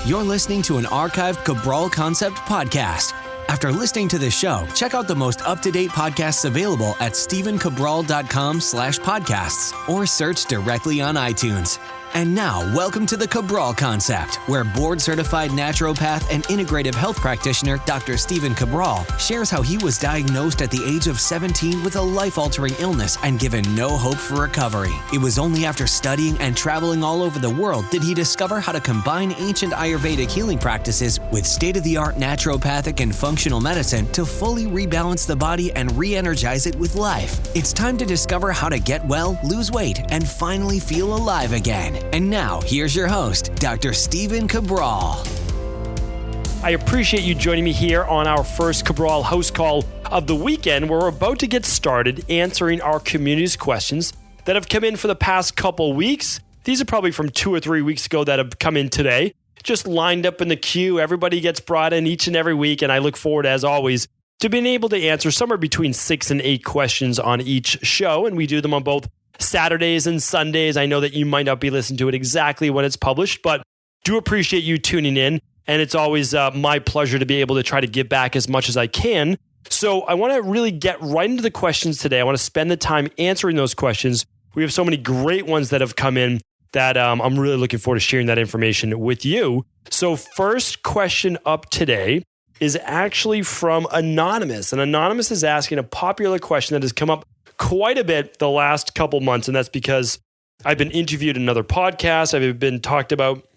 You're listening to an archived Cabral Concept podcast. After listening to this show, check out the most up-to-date podcasts available at stephencabral.com/podcasts or search directly on iTunes. And now, welcome to the Cabral Concept, where board-certified naturopath and integrative health practitioner Dr. Stephen Cabral shares how he was diagnosed at the age of 17 with a life-altering illness and given no hope for recovery. It was only after studying and traveling all over the world did he discover how to combine ancient Ayurvedic healing practices with state-of-the-art naturopathic and functional medicine to fully rebalance the body and re-energize it with life. It's time to discover how to get well, lose weight, and finally feel alive again. And now, here's your host, Dr. Stephen Cabral. I appreciate you joining me here on our first Cabral HouseCall of the weekend, where we're about to get started answering our community's questions that have come in for the past couple weeks. These are probably from 2 or 3 weeks ago that have come in today, just lined up in the queue. Everybody gets brought in each and every week, and I look forward, as always, to being able to answer somewhere between 6 and 8 questions on each show, and we do them on both Saturdays and Sundays. I know that you might not be listening to it exactly when it's published, but do appreciate you tuning in. And it's always my pleasure to be able to try to give back as much as I can. So I want to really get right into the questions today. I want to spend the time answering those questions. We have so many great ones that have come in that I'm really looking forward to sharing that information with you. So first question up today is actually from Anonymous. And Anonymous is asking a popular question that has come up quite a bit the last couple months, and that's because I've been interviewed in another podcast. I've been talked about,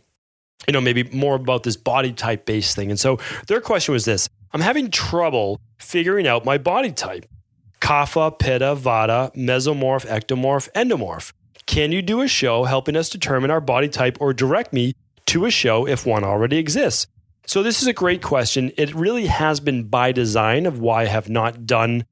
maybe more about this body type based thing. And so their question was this: I'm having trouble figuring out my body type. Kapha, pitta, vata, mesomorph, ectomorph, endomorph. Can you do a show helping us determine our body type, or direct me to a show if one already exists? So this is a great question. It really has been by design of why I have not done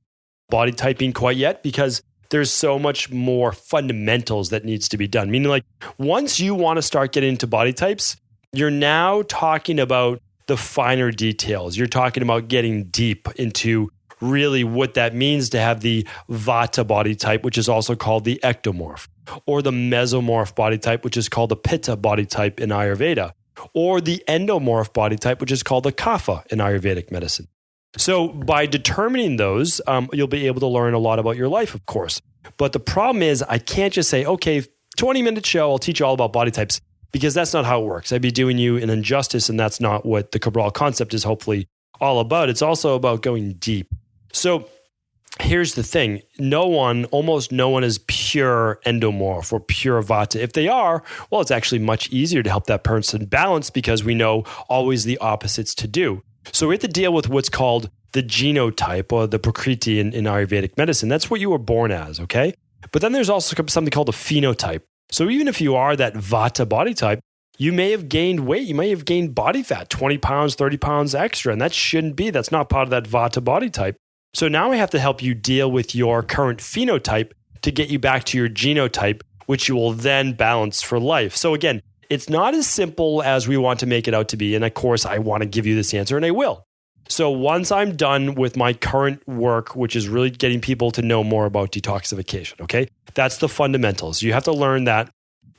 body typing quite yet, because there's so much more fundamentals that needs to be done. Meaning, like, once you want to start getting into body types, you're now talking about the finer details. You're talking about getting deep into really what that means to have the vata body type, which is also called the ectomorph, or the mesomorph body type, which is called the pitta body type in Ayurveda, or the endomorph body type, which is called the kapha in Ayurvedic medicine. So by determining those, you'll be able to learn a lot about your life, of course. But the problem is, I can't just say, okay, 20-minute show, I'll teach you all about body types, because that's not how it works. I'd be doing you an injustice, and that's not what the Cabral concept is hopefully all about. It's also about going deep. So here's the thing. Almost no one is pure endomorph or pure vata. If they are, well, it's actually much easier to help that person balance, because we know always the opposites to do. So we have to deal with what's called the genotype, or the prakriti in Ayurvedic medicine. That's what you were born as, okay? But then there's also something called a phenotype. So even if you are that vata body type, you may have gained weight. You may have gained body fat, 20 pounds, 30 pounds extra, and that shouldn't be. That's not part of that vata body type. So now I have to help you deal with your current phenotype to get you back to your genotype, which you will then balance for life. So again, it's not as simple as we want to make it out to be. And of course, I want to give you this answer, and I will. So once I'm done with my current work, which is really getting people to know more about detoxification, okay? That's the fundamentals. You have to learn that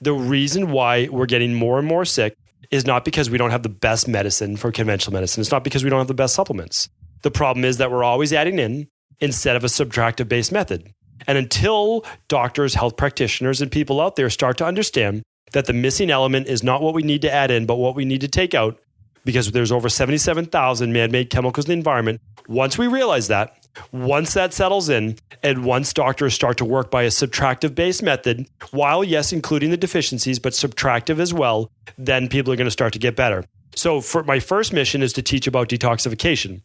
the reason why we're getting more and more sick is not because we don't have the best medicine for conventional medicine. It's not because we don't have the best supplements. The problem is that we're always adding in instead of a subtractive-based method. And until doctors, health practitioners, and people out there start to understand that the missing element is not what we need to add in, but what we need to take out, because there's over 77,000 man-made chemicals in the environment. Once we realize that, once that settles in, and once doctors start to work by a subtractive-based method, while, yes, including the deficiencies, but subtractive as well, then people are going to start to get better. So for my first mission is to teach about detoxification.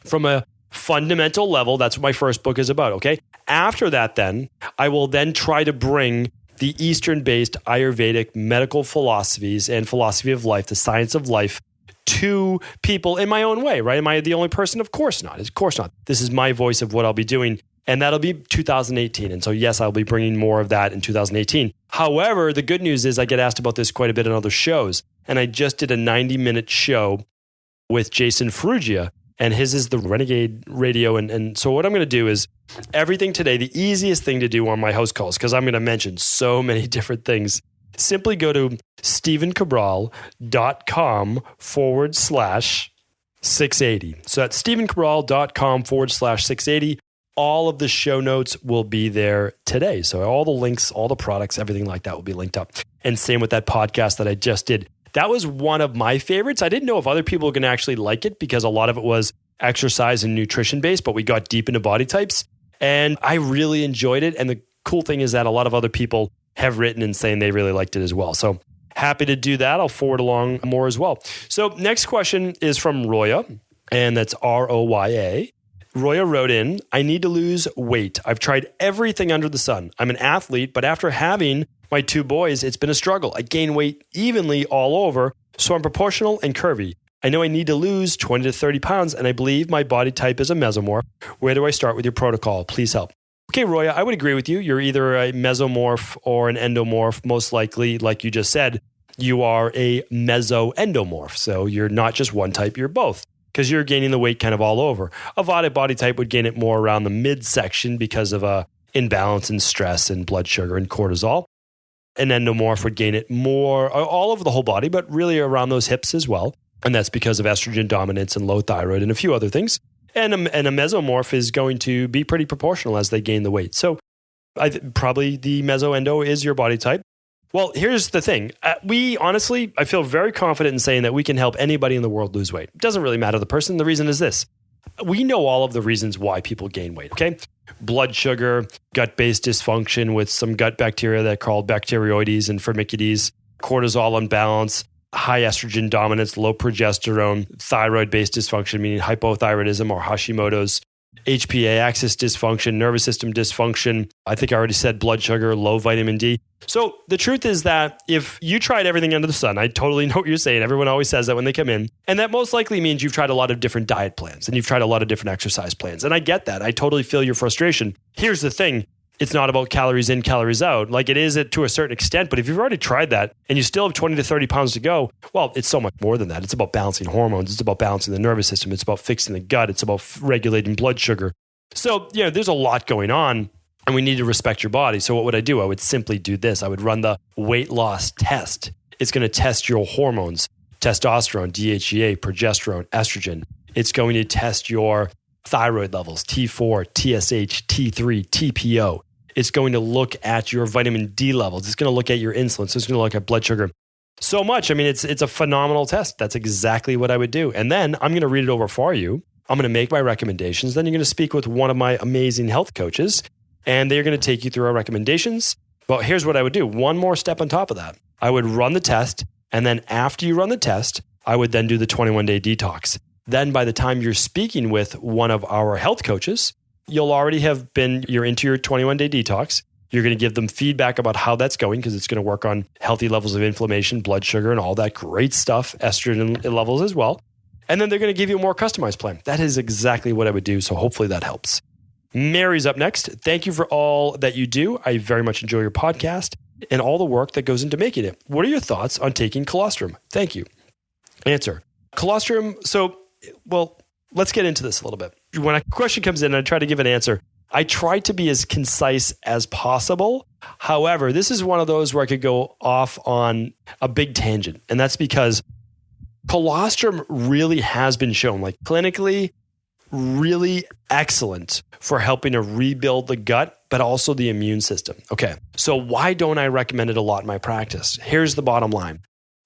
From a fundamental level, that's what my first book is about, okay? After that, then, I will then try to bring the Eastern-based Ayurvedic medical philosophies and philosophy of life, the science of life, to people in my own way, right? Am I the only person? Of course not. Of course not. This is my voice of what I'll be doing, and that'll be 2018. And so, yes, I'll be bringing more of that in 2018. However, the good news is I get asked about this quite a bit in other shows, and I just did a 90-minute show with Jason Ferrugia, and his is the Renegade Radio. And so what I'm going to do is everything today, the easiest thing to do on my house calls, because I'm going to mention so many different things simply go to stevencabral.com/680. So that's stevencabral.com/680. All of the show notes will be there today. So all the links, all the products, everything like that will be linked up. And same with that podcast that I just did. That was one of my favorites. I didn't know if other people were going to actually like it because a lot of it was exercise and nutrition based, but we got deep into body types and I really enjoyed it. And the cool thing is that a lot of other people have written and saying they really liked it as well. So happy to do that. I'll forward along more as well. So next question is from Roya, and that's Roya. Roya wrote in, I need to lose weight. I've tried everything under the sun. I'm an athlete, but after having my 2 boys, it's been a struggle. I gain weight evenly all over, so I'm proportional and curvy. I know I need to lose 20 to 30 pounds, and I believe my body type is a mesomorph. Where do I start with your protocol? Please help. Okay, Roya, I would agree with you. You're either a mesomorph or an endomorph. Most likely, like you just said, you are a meso-endomorph. So you're not just one type, you're both, because you're gaining the weight kind of all over. A vata body type would gain it more around the midsection because of a imbalance in stress and blood sugar and cortisol. An endomorph would gain it more all over the whole body, but really around those hips as well. And that's because of estrogen dominance and low thyroid and a few other things. And a mesomorph is going to be pretty proportional as they gain the weight. So probably the meso-endo is your body type. Well, here's the thing. I feel very confident in saying that we can help anybody in the world lose weight. It doesn't really matter the person. The reason is this. We know all of the reasons why people gain weight, okay? Blood sugar, gut-based dysfunction with some gut bacteria that are called Bacteroides and Firmicutes, cortisol imbalance, high estrogen dominance, low progesterone, thyroid-based dysfunction, meaning hypothyroidism or Hashimoto's, HPA axis dysfunction, nervous system dysfunction. I think I already said blood sugar, low vitamin D. So the truth is that if you tried everything under the sun, I totally know what you're saying. Everyone always says that when they come in. And that most likely means you've tried a lot of different diet plans and you've tried a lot of different exercise plans. And I get that. I totally feel your frustration. Here's the thing. It's not about calories in, calories out. Like it is to a certain extent, but if you've already tried that and you still have 20 to 30 pounds to go, well, it's so much more than that. It's about balancing hormones. It's about balancing the nervous system. It's about fixing the gut. It's about regulating blood sugar. So, there's a lot going on and we need to respect your body. So what would I do? I would simply do this. I would run the weight loss test. It's going to test your hormones, testosterone, DHEA, progesterone, estrogen. It's going to test your thyroid levels, T4, TSH, T3, TPO. It's going to look at your vitamin D levels. It's going to look at your insulin. So it's going to look at blood sugar. So much. I mean, it's a phenomenal test. That's exactly what I would do. And then I'm going to read it over for you. I'm going to make my recommendations. Then you're going to speak with one of my amazing health coaches, and they're going to take you through our recommendations. But here's what I would do. One more step on top of that. I would run the test. And then after you run the test, I would then do the 21-day detox. Then by the time you're speaking with one of our health coaches, you'll already you're into your 21-day detox. You're going to give them feedback about how that's going because it's going to work on healthy levels of inflammation, blood sugar, and all that great stuff, estrogen levels as well. And then they're going to give you a more customized plan. That is exactly what I would do. So hopefully that helps. Mary's up next. Thank you for all that you do. I very much enjoy your podcast and all the work that goes into making it. What are your thoughts on taking colostrum? Thank you. Answer. Colostrum. Let's get into this a little bit. When a question comes in and I try to give an answer, I try to be as concise as possible. However, this is one of those where I could go off on a big tangent. And that's because colostrum really has been shown, like clinically, really excellent for helping to rebuild the gut, but also the immune system. Okay, so why don't I recommend it a lot in my practice? Here's the bottom line.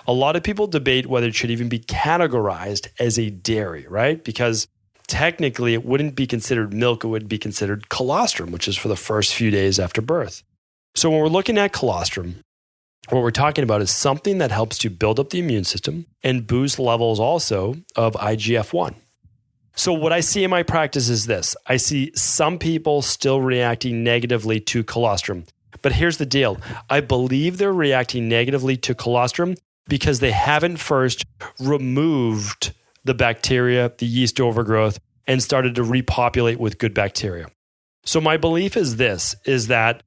A lot of people debate whether it should even be categorized as a dairy, right? Because technically it wouldn't be considered milk, it would be considered colostrum, which is for the first few days after birth. So when we're looking at colostrum, what we're talking about is something that helps to build up the immune system and boost levels also of IGF-1. So what I see in my practice is this. I see some people still reacting negatively to colostrum. But here's the deal. I believe they're reacting negatively to colostrum because they haven't first removed the bacteria, the yeast overgrowth, and started to repopulate with good bacteria. So my belief is this, is that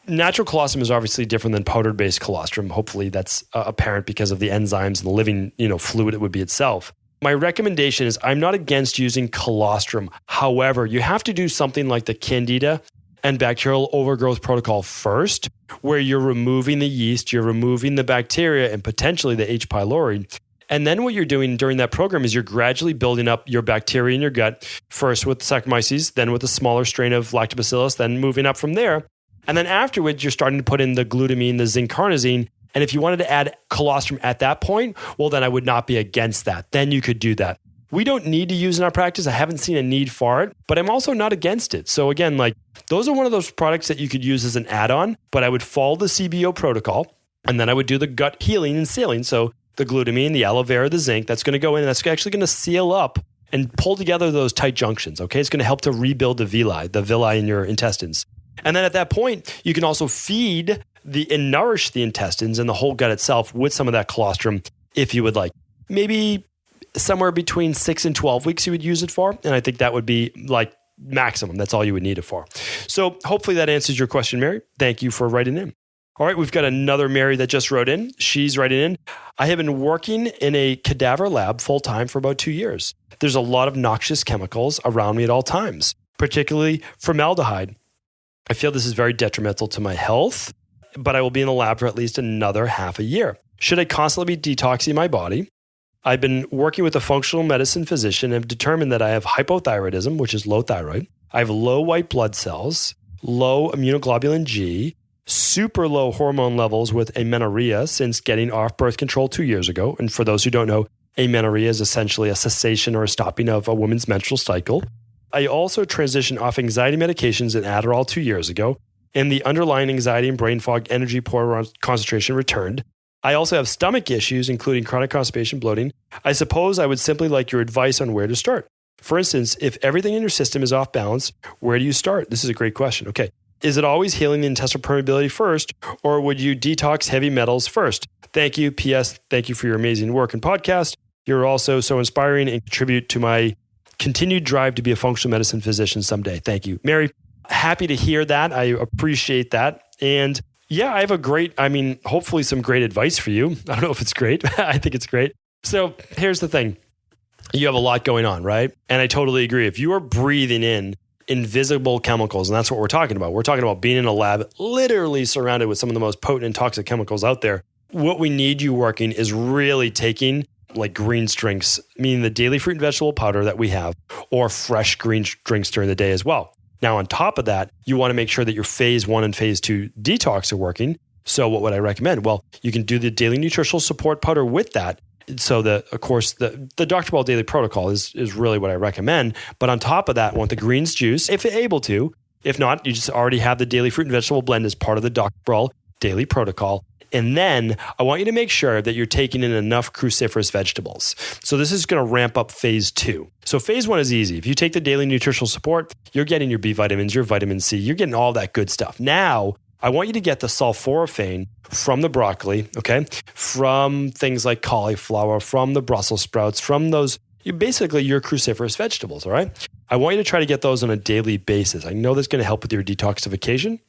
natural colostrum is obviously different than powder-based colostrum. Hopefully that's apparent because of the enzymes and the living fluid it would be itself. My recommendation is I'm not against using colostrum. However, you have to do something like the Candida and bacterial overgrowth protocol first, where you're removing the yeast, you're removing the bacteria and potentially the H. pylori. And then what you're doing during that program is you're gradually building up your bacteria in your gut, first with Saccharomyces, then with a smaller strain of Lactobacillus, then moving up from there. And then afterwards, you're starting to put in the glutamine, the zinc carnosine. And if you wanted to add colostrum at that point, well, then I would not be against that. Then you could do that. We don't need to use in our practice. I haven't seen a need for it, but I'm also not against it. So again, like those are one of those products that you could use as an add-on, but I would follow the CBO protocol, and then I would do the gut healing and sealing. So the glutamine, the aloe vera, the zinc, that's going to go in, and that's actually going to seal up and pull together those tight junctions. Okay. It's going to help to rebuild the villi in your intestines. And then at that point, you can also feed and nourish the intestines and the whole gut itself with some of that colostrum if you would like. Maybe somewhere between 6 and 12 weeks you would use it for. And I think that would be like maximum. That's all you would need it for. So hopefully that answers your question, Mary. Thank you for writing in. All right, we've got another Mary that just wrote in. She's writing in. I have been working in a cadaver lab full time for about 2 years. There's a lot of noxious chemicals around me at all times, particularly formaldehyde. I feel this is very detrimental to my health, but I will be in the lab for at least another half a year. Should I constantly be detoxing my body? I've been working with a functional medicine physician and have determined that I have hypothyroidism, which is low thyroid. I have low white blood cells, low immunoglobulin G, super low hormone levels with amenorrhea since getting off birth control 2 years ago. And for those who don't know, amenorrhea is essentially a cessation or a stopping of a woman's menstrual cycle. I also transitioned off anxiety medications and Adderall 2 years ago, and the underlying anxiety and brain fog, energy, poor concentration returned. I also have stomach issues, including chronic constipation, bloating. I suppose I would simply like your advice on where to start. For instance, if everything in your system is off balance, where do you start? This is a great question. Okay. Is it always healing the intestinal permeability first, or would you detox heavy metals first? Thank you. P.S. Thank you for your amazing work and podcast. You're also so inspiring and contribute to my continued drive to be a functional medicine physician someday. Thank you. Mary, happy to hear that. I appreciate that. And yeah, I have hopefully some great advice for you. I don't know if it's great. I think it's great. So here's the thing. You have a lot going on, right? And I totally agree. If you are breathing in invisible chemicals, and that's what we're talking about. We're talking about being in a lab literally surrounded with some of the most potent and toxic chemicals out there. What we need you working is really taking like green drinks, meaning the daily fruit and vegetable powder that we have, or fresh green drinks during the day as well. Now, on top of that, you want to make sure that your phase 1 and phase 2 detox are working. So what would I recommend? Well, you can do the daily nutritional support powder with that. So the Dr. Ball Daily Protocol is really what I recommend. But on top of that, want the greens juice, if you're able to. If not, you just already have the daily fruit and vegetable blend as part of the Dr. Ball Daily Protocol. And then I want you to make sure that you're taking in enough cruciferous vegetables. So this is going to ramp up phase 2. So phase 1 is easy. If you take the daily nutritional support, you're getting your B vitamins, your vitamin C, you're getting all that good stuff. Now, I want you to get the sulforaphane from the broccoli, okay? From things like cauliflower, from the Brussels sprouts, from those, basically your cruciferous vegetables, all right? I want you to try to get those on a daily basis. I know that's going to help with your detoxification.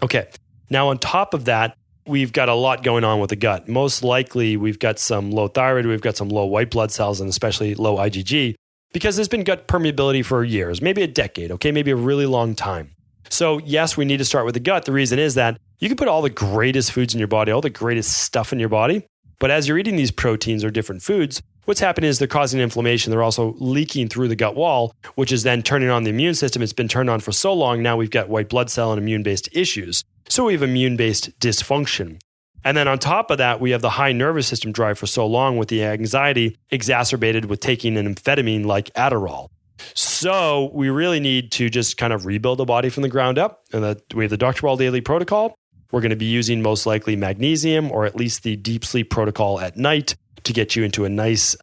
Okay. Now, on top of that, we've got a lot going on with the gut. Most likely, we've got some low thyroid, we've got some low white blood cells, and especially low IgG, because there's been gut permeability for years, maybe a decade, okay? Maybe a really long time. So yes, we need to start with the gut. The reason is that you can put all the greatest foods in your body, all the greatest stuff in your body, but as you're eating these proteins or different foods, what's happening is they're causing inflammation. They're also leaking through the gut wall, which is then turning on the immune system. It's been turned on for so long. Now we've got white blood cell and immune-based issues. So we have immune-based dysfunction. And then on top of that, we have the high nervous system drive for so long with the anxiety exacerbated with taking an amphetamine like Adderall. So we really need to just kind of rebuild the body from the ground up. And we have the Dr. Ball Daily Protocol. We're going to be using most likely magnesium or at least the deep sleep protocol at night to get you into a nice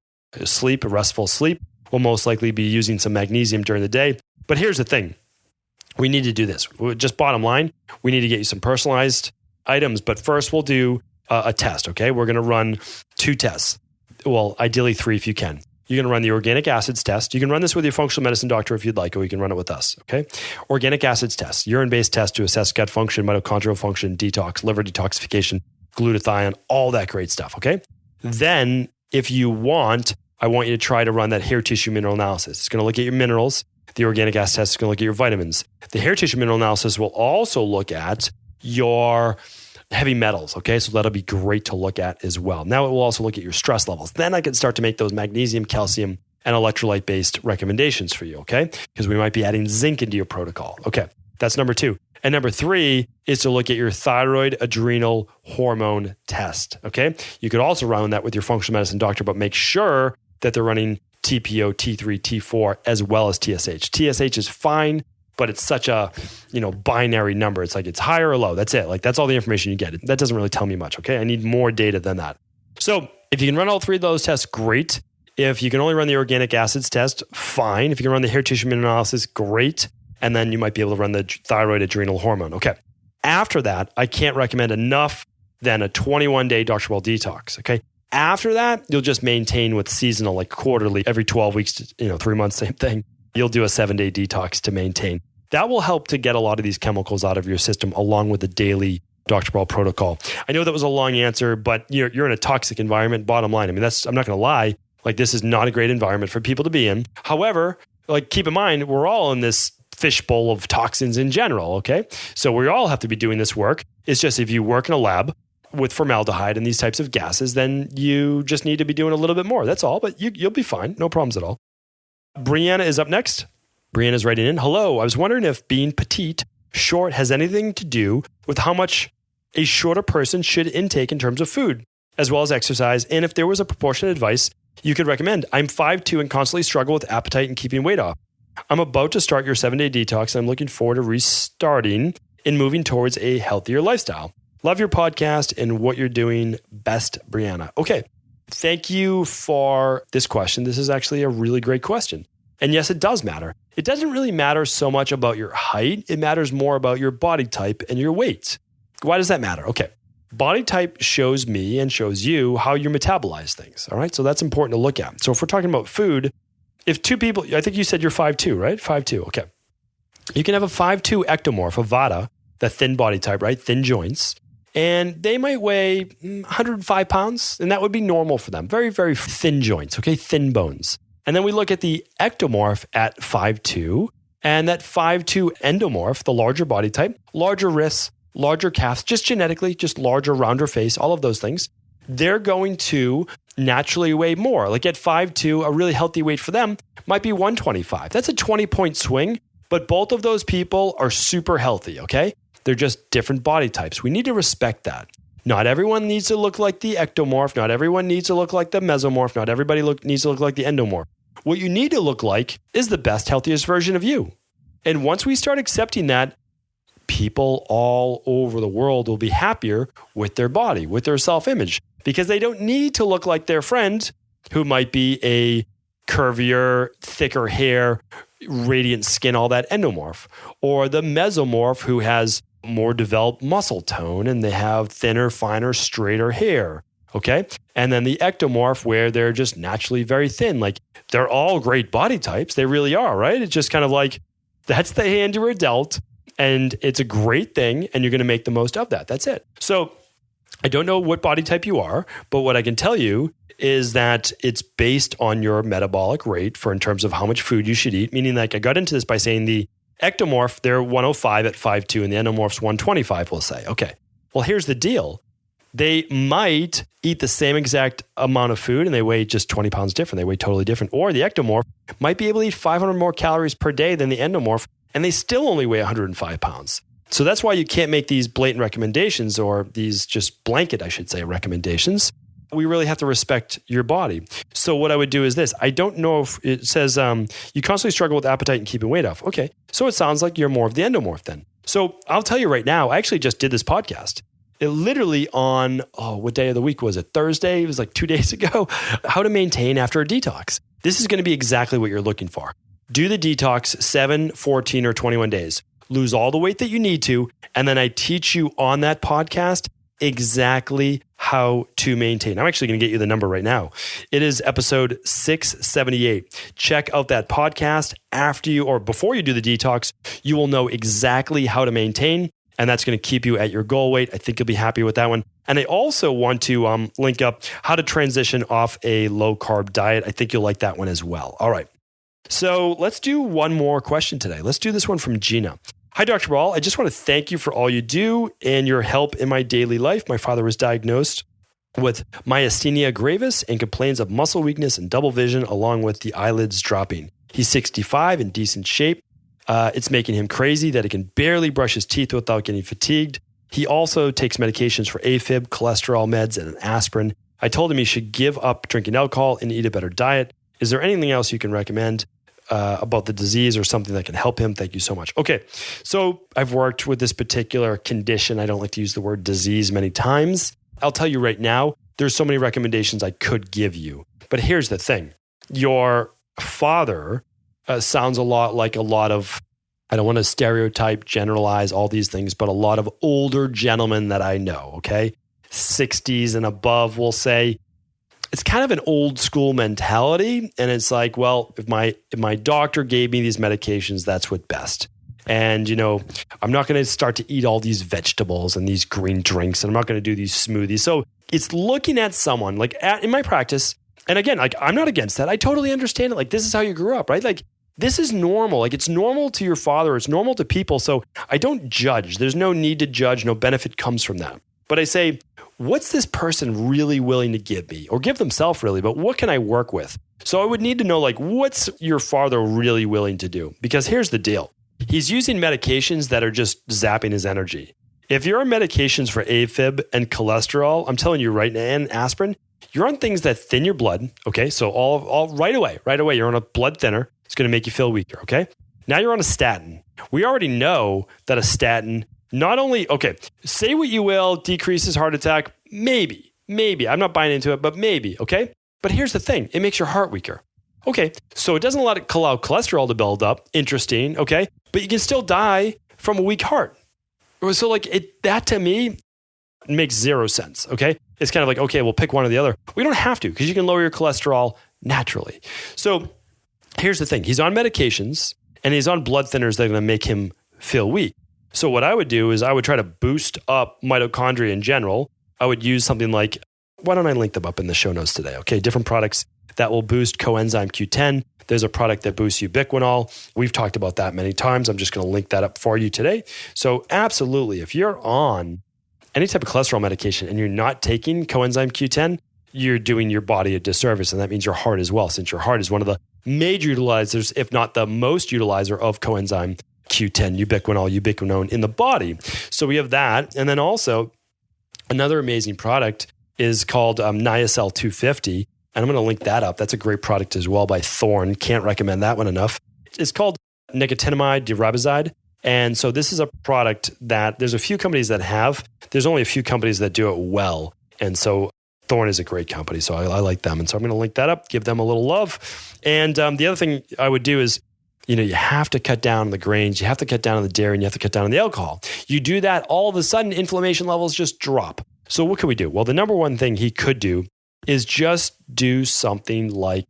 sleep, a restful sleep. We'll most likely be using some magnesium during the day. But here's the thing. We need to do this. Just bottom line, we need to get you some personalized items. But first, we'll do a test, okay? We're going to run 2 tests. Well, ideally 3 if you can. You're going to run the organic acids test. You can run this with your functional medicine doctor if you'd like, or you can run it with us, okay? Organic acids test, urine-based test to assess gut function, mitochondrial function, detox, liver detoxification, glutathione, all that great stuff, okay? Then, if you want, I want you to try to run that hair tissue mineral analysis. It's going to look at your minerals. The organic acid test is going to look at your vitamins. The hair tissue mineral analysis will also look at your heavy metals. Okay, so that'll be great to look at as well. Now it will also look at your stress levels. Then I can start to make those magnesium, calcium, and electrolyte-based recommendations for you, okay? Because we might be adding zinc into your protocol. Okay, that's number 2. And number 3 is to look at your thyroid adrenal hormone test, okay? You could also run that with your functional medicine doctor, but make sure that they're running TPO, T3, T4, as well as TSH. TSH is fine, but it's such a, binary number. It's like it's high or low. That's it. Like that's all the information you get. That doesn't really tell me much, okay? I need more data than that. So if you can run all 3 of those tests, great. If you can only run the organic acids test, fine. If you can run the hair tissue mineral analysis, great. And then you might be able to run the thyroid adrenal hormone. Okay. After that, I can't recommend enough than a 21-day Dr. Ball detox, okay? After that, you'll just maintain with seasonal, like quarterly, every 12 weeks, 3 months, same thing. You'll do a 7-day detox to maintain. That will help to get a lot of these chemicals out of your system along with the daily Dr. Ball protocol. I know that was a long answer, but you're in a toxic environment, bottom line. I mean, I'm not going to lie. Like this is not a great environment for people to be in. However, like keep in mind, we're all in this fishbowl of toxins in general, okay? So we all have to be doing this work. It's just if you work in a lab with formaldehyde and these types of gases, then you just need to be doing a little bit more. That's all, but you'll be fine. No problems at all. Brianna is up next. Brianna's writing in. Hello, I was wondering if being petite, short, has anything to do with how much a shorter person should intake in terms of food, as well as exercise, and if there was a proportionate advice you could recommend. I'm 5'2" and constantly struggle with appetite and keeping weight off. I'm about to start your 7-day detox, and I'm looking forward to restarting and moving towards a healthier lifestyle. Love your podcast and what you're doing. Best, Brianna. Okay. Thank you for this question. This is actually a really great question. And yes, it does matter. It doesn't really matter so much about your height. It matters more about your body type and your weight. Why does that matter? Okay. Body type shows me and shows you how you metabolize things. All right. So that's important to look at. So if we're talking about food, if 2 people, I think you said you're 5'2", right? 5'2". Okay. You can have a 5'2" ectomorph, a vata, the thin body type, right? Thin joints. And they might weigh 105 pounds, and that would be normal for them. Very, very thin joints, okay? Thin bones. And then we look at the ectomorph at 5'2", and that 5'2" endomorph, the larger body type, larger wrists, larger calves, just genetically, just larger, rounder face, all of those things. They're going to naturally weigh more. Like at 5'2", a really healthy weight for them might be 125. That's a 20-point swing, but both of those people are super healthy, okay? They're just different body types. We need to respect that. Not everyone needs to look like the ectomorph. Not everyone needs to look like the mesomorph. Not everybody needs to look like the endomorph. What you need to look like is the best, healthiest version of you. And once we start accepting that, people all over the world will be happier with their body, with their self-image, because they don't need to look like their friend who might be a curvier, thicker hair, radiant skin, all that endomorph, or the mesomorph who has more developed muscle tone and they have thinner, finer, straighter hair. Okay. And then the ectomorph where they're just naturally very thin. Like they're all great body types. They really are, right? It's just kind of like, that's the hand you were dealt and it's a great thing and you're going to make the most of that. That's it. So I don't know what body type you are, but what I can tell you is that it's based on your metabolic rate in terms of how much food you should eat. Meaning like I got into this by saying the ectomorph, they're 105 at 5'2", and the endomorph's 125, we'll say. Okay. Well, here's the deal. They might eat the same exact amount of food and they weigh just 20 pounds different. They weigh totally different. Or the ectomorph might be able to eat 500 more calories per day than the endomorph, and they still only weigh 105 pounds. So that's why you can't make these blatant recommendations or these just blanket, I should say, recommendations. We really have to respect your body. So what I would do is this. I don't know if it says you constantly struggle with appetite and keeping weight off. Okay. So it sounds like you're more of the endomorph then. So I'll tell you right now, I actually just did this podcast. It literally on, what day of the week was it? Thursday? It was like 2 days ago. How to maintain after a detox. This is going to be exactly what you're looking for. Do the detox 7, 14, or 21 days. Lose all the weight that you need to. And then I teach you on that podcast exactly how to maintain. I'm actually going to get you the number right now. It is episode 678. Check out that podcast after you or before you do the detox. You will know exactly how to maintain, and that's going to keep you at your goal weight. I think you'll be happy with that one. And I also want to link up how to transition off a low carb diet. I think you'll like that one as well. All right. So let's do one more question today. Let's do this one from Gina. Hi, Dr. Cabral. I just want to thank you for all you do and your help in my daily life. My father was diagnosed with myasthenia gravis and complains of muscle weakness and double vision along with the eyelids dropping. He's 65 in decent shape. It's making him crazy that he can barely brush his teeth without getting fatigued. He also takes medications for AFib, cholesterol meds, and an aspirin. I told him he should give up drinking alcohol and eat a better diet. Is there anything else you can recommend about the disease or something that can help him? Thank you so much. Okay, so I've worked with this particular condition. I don't like to use the word disease many times. I'll tell you right now, there's so many recommendations I could give you. But here's the thing. Your father sounds a lot like a lot of, I don't want to stereotype, generalize all these things, but a lot of older gentlemen that I know, okay? 60s and above, we'll say. It's kind of an old school mentality. And it's like, well, if my doctor gave me these medications, that's what's best. And, I'm not going to start to eat all these vegetables and these green drinks, and I'm not going to do these smoothies. So it's looking at someone in my practice. And again, I'm not against that. I totally understand it. This is how you grew up, right? This is normal. It's normal to your father. It's normal to people. So I don't judge. There's no need to judge. No benefit comes from that. But I say, what's this person really willing to give me, or give themselves really, but what can I work with? So I would need to know, what's your father really willing to do? Because here's the deal. He's using medications that are just zapping his energy. If you're on medications for AFib and cholesterol, I'm telling you right now, and aspirin, you're on things that thin your blood. Okay. So all right away, you're on a blood thinner. It's going to make you feel weaker. Okay. Now you're on a statin. We already know that a statin not only, say what you will, decreases heart attack. Maybe. I'm not buying into it, but maybe. Okay. But here's the thing. It makes your heart weaker. Okay, so it doesn't allow cholesterol to build up. Interesting, okay? But you can still die from a weak heart. So that to me makes zero sense, okay? It's kind of we'll pick one or the other. We don't have to, because you can lower your cholesterol naturally. So here's the thing. He's on medications and he's on blood thinners that are going to make him feel weak. So what I would do is I would try to boost up mitochondria in general. I would use something like, why don't I link them up in the show notes today? Okay, different products that will boost coenzyme Q10. There's a product that boosts ubiquinol. We've talked about that many times. I'm just going to link that up for you today. So absolutely, if you're on any type of cholesterol medication and you're not taking coenzyme Q10, you're doing your body a disservice. And that means your heart as well, since your heart is one of the major utilizers, if not the most utilizer of coenzyme Q10, ubiquinone in the body. So we have that. And then also another amazing product is called Niacel 250. And I'm going to link that up. That's a great product as well by Thorne. Can't recommend that one enough. It's called nicotinamide dirabazide. And so this is a product that there's a few companies that have. There's only a few companies that do it well. And so Thorne is a great company. So I like them. And so I'm going to link that up, give them a little love. And the other thing I would do is, you have to cut down on the grains, you have to cut down on the dairy, and you have to cut down on the alcohol. You do that, all of a sudden, inflammation levels just drop. So what can we do? Well, the number one thing he could do is just do something like,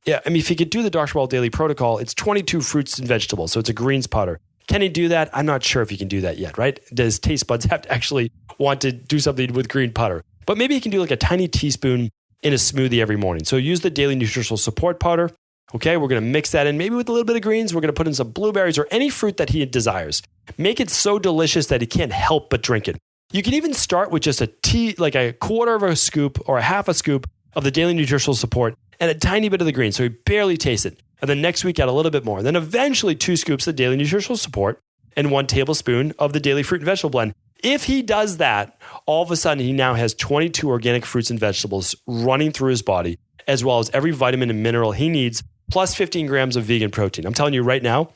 if he could do the Dr. Cabral Daily Protocol, it's 22 fruits and vegetables. So it's a greens powder. Can he do that? I'm not sure if he can do that yet, right? Does taste buds have to actually want to do something with green powder? But maybe he can do a tiny teaspoon in a smoothie every morning. So use the daily nutritional support powder. Okay, we're going to mix that in maybe with a little bit of greens. We're going to put in some blueberries or any fruit that he desires. Make it so delicious that he can't help but drink it. You can even start with just a quarter of a scoop or a half a scoop of the daily nutritional support and a tiny bit of the green, so he barely tastes it. And then next week, add a little bit more. And then eventually 2 scoops of daily nutritional support and 1 tablespoon of the daily fruit and vegetable blend. If he does that, all of a sudden he now has 22 organic fruits and vegetables running through his body, as well as every vitamin and mineral he needs, plus 15 grams of vegan protein. I'm telling you right now,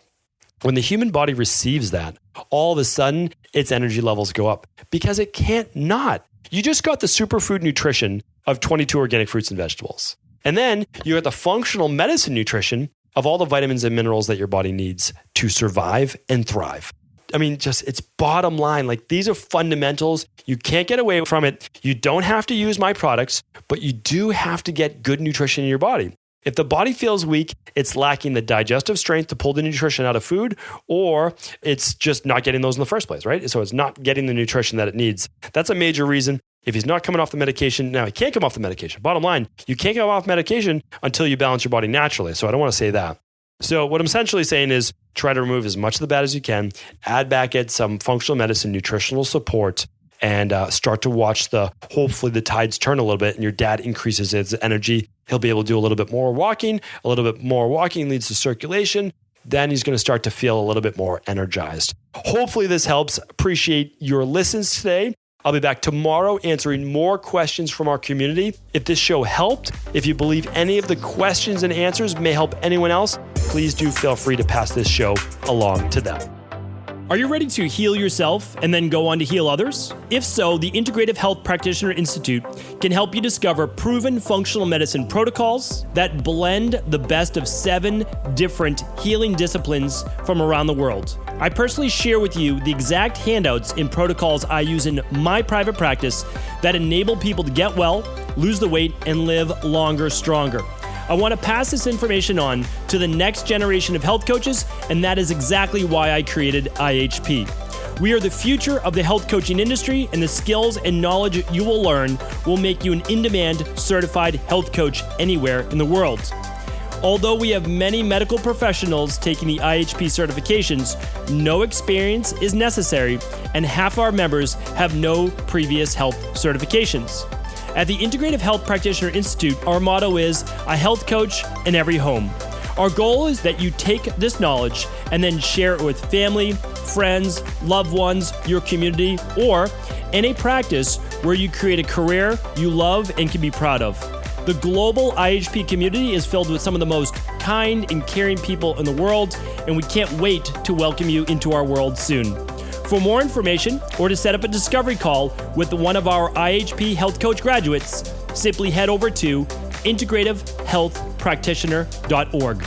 when the human body receives that, all of a sudden its energy levels go up because it can't not. You just got the superfood nutrition of 22 organic fruits and vegetables. And then you got the functional medicine nutrition of all the vitamins and minerals that your body needs to survive and thrive. It's bottom line. These are fundamentals. You can't get away from it. You don't have to use my products, but you do have to get good nutrition in your body. If the body feels weak, it's lacking the digestive strength to pull the nutrition out of food, or it's just not getting those in the first place, right? So it's not getting the nutrition that it needs. That's a major reason. If he's not coming off the medication, now he can't come off the medication. Bottom line, you can't come off medication until you balance your body naturally. So I don't want to say that. So what I'm essentially saying is try to remove as much of the bad as you can, add back at some functional medicine, nutritional support, and start to watch hopefully the tides turn a little bit and your dad increases his energy. He'll be able to do a little bit more walking. A little bit more walking leads to circulation. Then he's going to start to feel a little bit more energized. Hopefully this helps. Appreciate your listens today. I'll be back tomorrow answering more questions from our community. If this show helped, if you believe any of the questions and answers may help anyone else, please do feel free to pass this show along to them. Are you ready to heal yourself and then go on to heal others? If so, the Integrative Health Practitioner Institute can help you discover proven functional medicine protocols that blend the best of 7 different healing disciplines from around the world. I personally share with you the exact handouts and protocols I use in my private practice that enable people to get well, lose the weight, and live longer, stronger. I want to pass this information on to the next generation of health coaches, and that is exactly why I created IHP. We are the future of the health coaching industry, and the skills and knowledge you will learn will make you an in-demand certified health coach anywhere in the world. Although we have many medical professionals taking the IHP certifications, no experience is necessary, and half our members have no previous health certifications. At the Integrative Health Practitioner Institute, our motto is a health coach in every home. Our goal is that you take this knowledge and then share it with family, friends, loved ones, your community, or in a practice where you create a career you love and can be proud of. The global IHP community is filled with some of the most kind and caring people in the world, and we can't wait to welcome you into our world soon. For more information or to set up a discovery call with one of our IHP Health Coach graduates, simply head over to integrativehealthpractitioner.org.